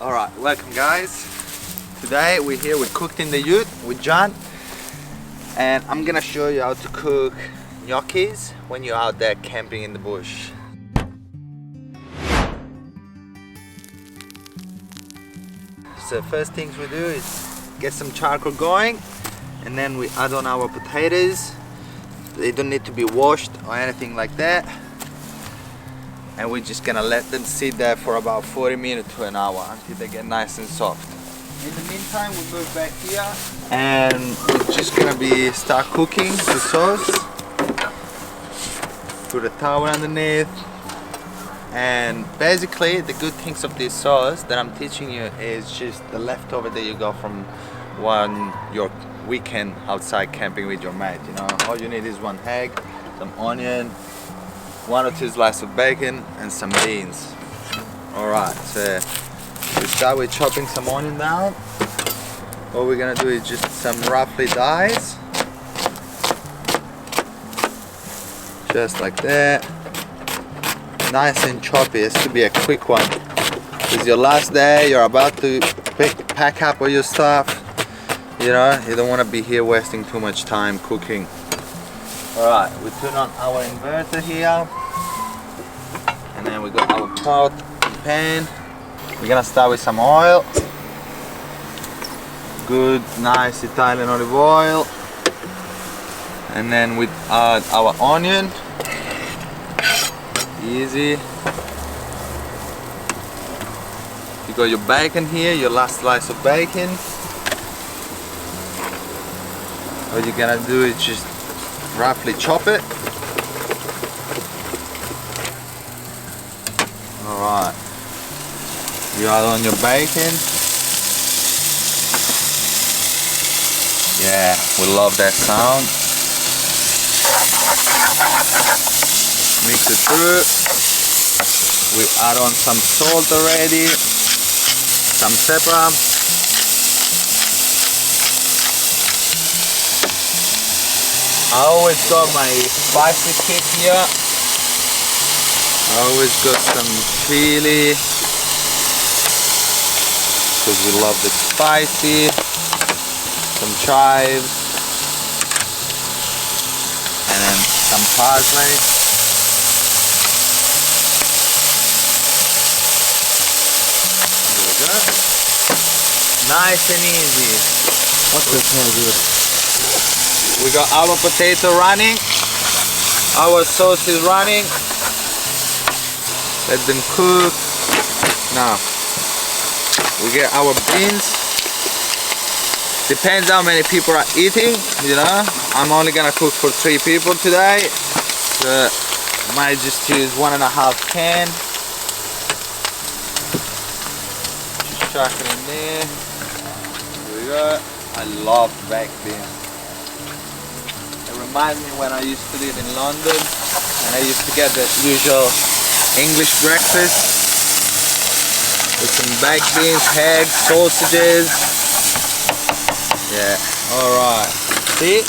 Alright, welcome guys. Today we're here with Cooked in the Ute with John, and I'm gonna show you how to cook gnocchis when you're out there camping in the bush. So first things we do is get some charcoal going, and then we add on our potatoes. They don't need to be washed or anything like that. And we're just gonna let them sit there for about 40 minutes to an hour until they get nice and soft. In the meantime, we move back here and we're just gonna start cooking the sauce. Put a towel underneath. And basically the good things of this sauce that I'm teaching you is just the leftover that you got from your weekend outside camping with your mate. You know, all you need is one egg, some onion, 1 or 2 slices of bacon and some beans. Alright, so we start with chopping some onion down. What we're gonna do is just some roughly dice. Just like that. Nice and choppy, it has to be a quick one. It's your last day, you're about to pack up all your stuff. You know, you don't want to be here wasting too much time cooking. Alright, we turn on our inverter here, and then we got our pot and pan. We're gonna start with some oil, good nice Italian olive oil, and then we add our onion, easy. You got your bacon here, your last slice of bacon. What you're gonna do is just roughly chop it. Alright. You add on your bacon. Yeah, we love that sound. Mix it through. We add on some salt already. Some pepper. I always got my spicy kit here. I always got some chili because we love the spicy. Some chives and then some parsley. There we go. Nice and easy. What's this now good? We got our potato running, our sauce is running. Let them cook. Now we get our beans. Depends how many people are eating, you know. I'm only gonna cook for 3 people today, so might just use 1.5 can. Just chuck it in there. Here we go. I love baked beans. It reminds me when I used to live in London and I used to get the usual English breakfast with some baked beans, eggs, sausages. Yeah, alright. See?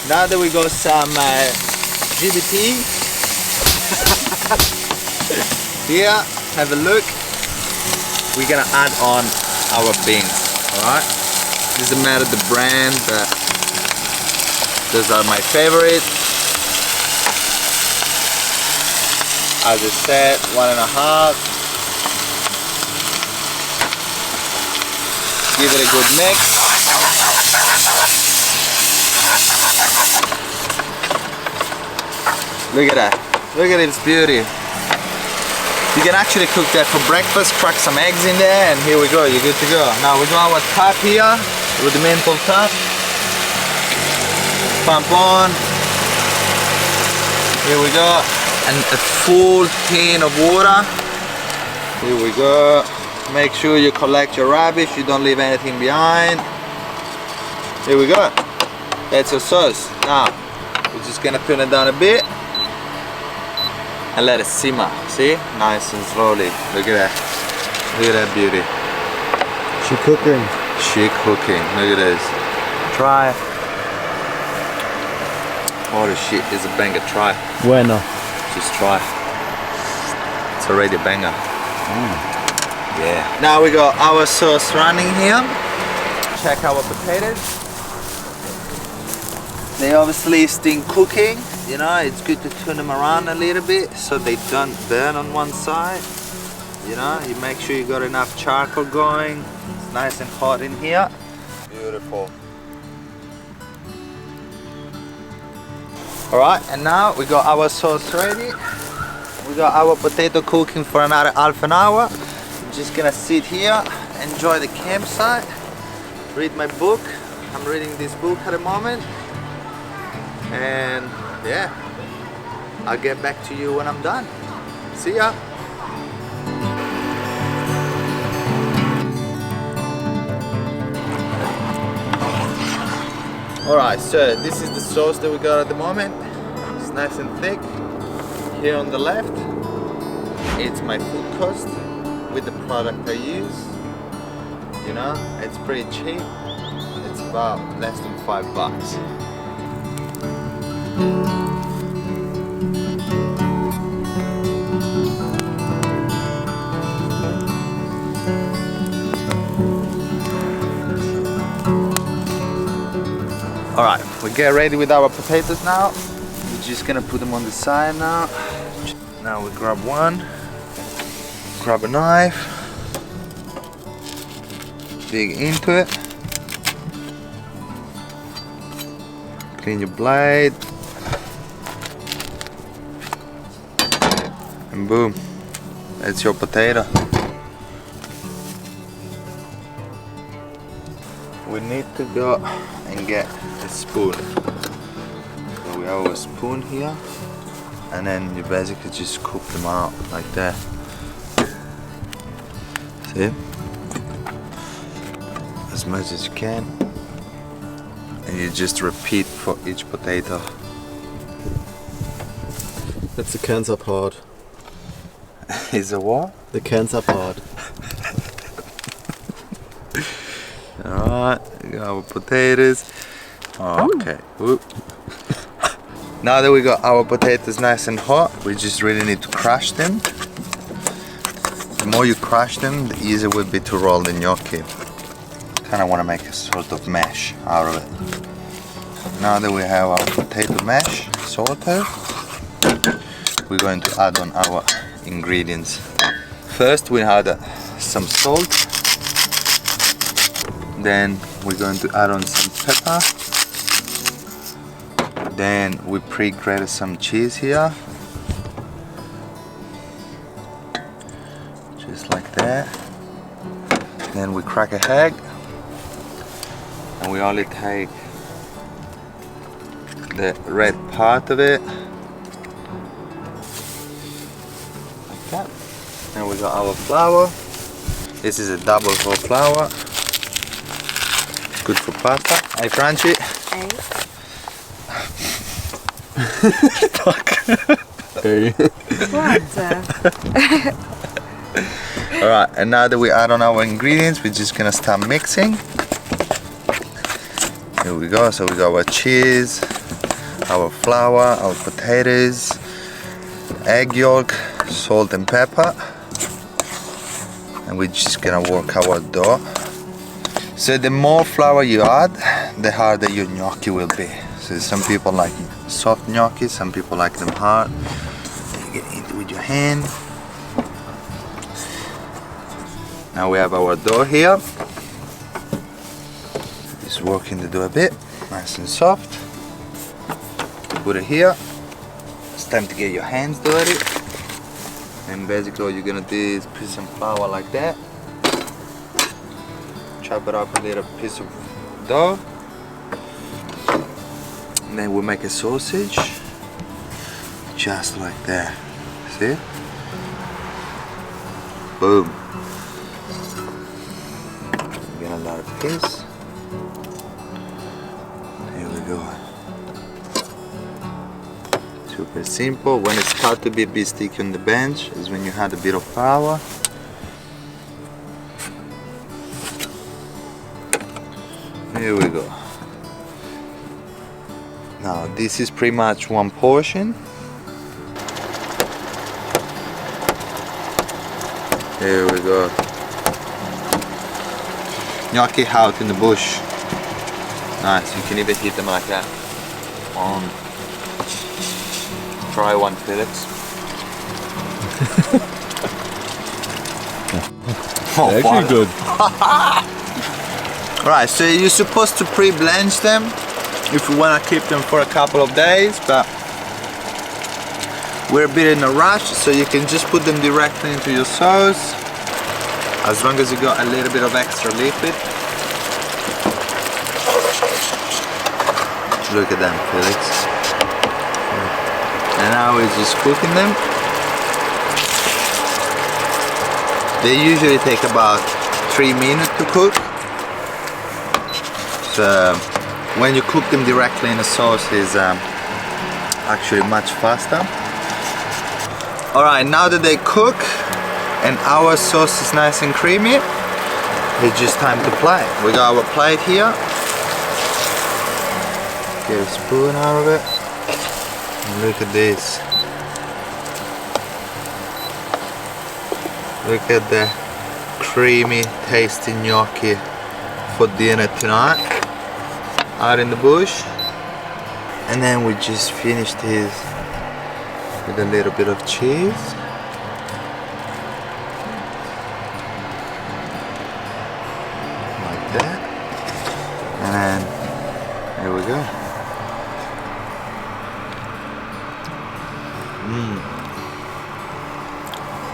Now that we got some GBT here, have a look. We're gonna add on our beans, alright? Doesn't matter the brand, but those are my favorite. As I said, 1.5. Give it a good mix. Look at that. Look at its beauty. You can actually cook that for breakfast, crack some eggs in there, and here we go, you're good to go. Now we do our top here with the menthol top. Pump on. Here we go. And a full tin of water. Here we go. Make sure you collect your rubbish, you don't leave anything behind. Here we go. That's our sauce. Now, we're just gonna turn it down a bit and let it simmer. See? Nice and slowly. Look at that. Look at that beauty. She cooking. She cooking. Look at this. Try. Holy shit, it's a banger. Try. Bueno. Just try. It's already a banger. Yeah. Now we got our sauce running here. Check our potatoes. They obviously still cooking. You know, it's good to turn them around a little bit so they don't burn on one side. You know, you make sure you got enough charcoal going. It's nice and hot in here. Beautiful. Alright, and now we got our sauce ready. We got our potato cooking for another half an hour. I'm just gonna sit here, enjoy the campsite, read my book. I'm reading this book at the moment. And yeah, I'll get back to you when I'm done. See ya. Alright, so this is the sauce that we got at the moment. It's nice and thick. Here on the left, it's my food cost with the product I use. You know, it's pretty cheap. It's about less than $5. Alright, we get ready with our potatoes now. We're just gonna put them on the side now. Now we grab one, grab a knife, dig into it, clean your blade, and boom, that's your potato. We need to go and get a spoon. So we have a spoon here, and then you basically just cook them out like that. See? As much as you can. And you just repeat for each potato. That's the cancer part. Is it what? The cancer part. Alright, we got our potatoes. Okay. Whoop. Now that we got our potatoes nice and hot, we just really need to crush them. The more you crush them, the easier it will be to roll the gnocchi. Kind of want to make a sort of mesh out of it. Now that we have our potato mesh sorted, we're going to add on our ingredients. First we add some salt. Then we're going to add on some pepper. Then we pre-grated some cheese here. Just like that. Then we crack a egg. And we only take the red part of it. Like that. And we got our flour. This is a double whole flour. Good for pasta. Hey Franci. Hey. Fuck. Hey. What? Alright, and now that we add on our ingredients, we're just gonna start mixing. Here we go. So we got our cheese, our flour, our potatoes, egg yolk, salt and pepper. And we're just gonna work our dough. So the more flour you add, the harder your gnocchi will be. So some people like soft gnocchi, some people like them hard. You get into it with your hand. Now we have our dough here. Just working the dough a bit, nice and soft. Put it here. It's time to get your hands dirty. And basically all you're gonna do is put some flour like that. Chop it up a little piece of dough. And then we'll make a sausage. Just like that. See? Boom. Get another piece. Here we go. Super simple. When it starts to be a bit sticky on the bench is when you add a bit of flour. Here we go. Now this is pretty much one portion. Here we go. gnocchi out in the bush. Nice, you can even eat them like that. Try one, Felix. They're actually good. Right, so you're supposed to pre-blanch them if you want to keep them for a couple of days, but we're a bit in a rush, so you can just put them directly into your sauce as long as you got a little bit of extra liquid. Look at them, Felix. And now we're just cooking them. They usually take about 3 minutes to cook. So when you cook them directly in the sauce is actually much faster. Alright, now that they cook and our sauce is nice and creamy, it's just time to plate. We got our plate here. Get a spoon out of it. And look at this. Look at the creamy, tasty gnocchi for dinner tonight. Out in the bush. And then we just finished this with a little bit of cheese. Like that. And then there we go.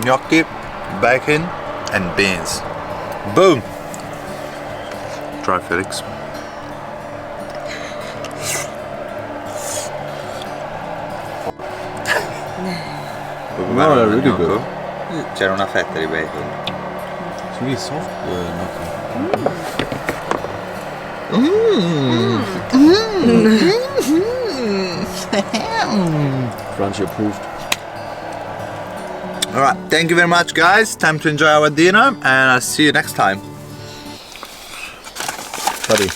Gnocchi, bacon and beans. Boom! Try, Felix. No, they're really good. C'era una fetta di bacon. It's really soft, gnocchi. Crunchy approved. Alright, thank you very much, guys. Time to enjoy our dinner, and I'll see you next time. Buddy.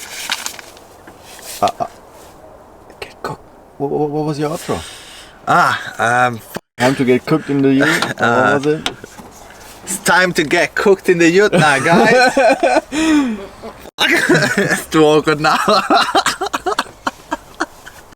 Get cooked. What was your outro? Time to get cooked in the ute? What was it? It's time to get cooked in the ute now, guys. It's too awkward now.